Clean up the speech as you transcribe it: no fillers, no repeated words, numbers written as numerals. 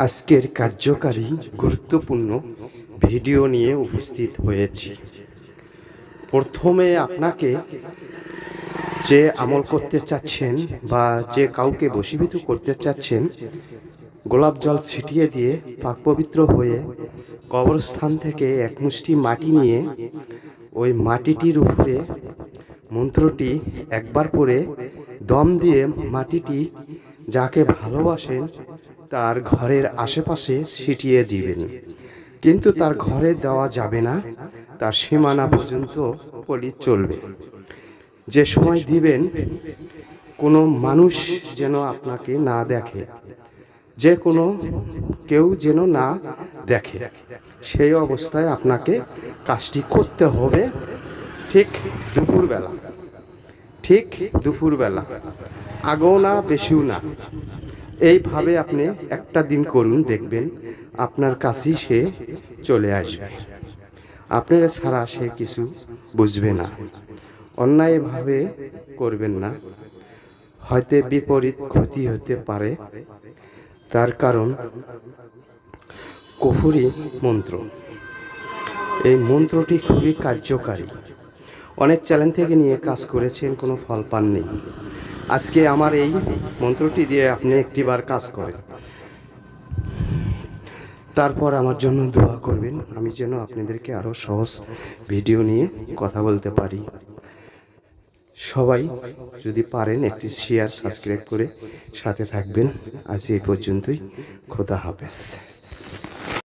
আজকের কার্যকারী গুরুত্বপূর্ণ ভিডিও নিয়ে উপস্থিত হয়েছি। প্রথমে আপনাকে যে আমল করতে চাচ্ছেন বা যে কাউকে বশীভূত করতে চাচ্ছেন, গোলাপ জল ছিটিয়ে দিয়ে পাক পবিত্র হয়ে কবরস্থান থেকে এক মুষ্টি মাটি নিয়ে ওই মাটিটির উপরে মন্ত্রটি একবার পরে দম দিয়ে মাটিটি যাকে ভালোবাসেন তার ঘরের আশেপাশে ছিটিয়ে দিবেন। কিন্তু তার ঘরে দেওয়া যাবে না, তার সীমানা পর্যন্ত পলি চলবে। যে সময় দিবেন কোনো মানুষ যেন আপনাকে না দেখে, যে কোনো কেউ যেন না দেখে, সেই অবস্থায় আপনাকে কাজটি করতে হবে। ঠিক দুপুরবেলা, আগেও না বেশিও না। এইভাবে আপনি একটা দিন করুন, দেখবেন আপনার কাছেই সে চলে আসবে। আপনার ছাড়া সে কিছু বুঝবে না। অন্যায়ভাবে করবেন না, হয়তো বিপরীত ক্ষতি হতে পারে। তার কারণ কুফরি মন্ত্র, এই মন্ত্রটি খুবই কার্যকারী। অনেক চ্যালেঞ্জ থেকে নিয়ে কাজ করেছেন, কোনো ফল পাননি। আজকে আমার এই মন্ত্রটি দিয়ে আপনি একটিবার কাজ করেন, তারপর আমার জন্য দোয়া করবেন, আমি যেন আপনাদেরকে আরও সহজ ভিডিও নিয়ে কথা বলতে পারি। সবাই যদি পারেন একটি শেয়ার সাবস্ক্রাইব করে সাথে থাকবেন। আজ এই পর্যন্তই। খোদা হাফেজ।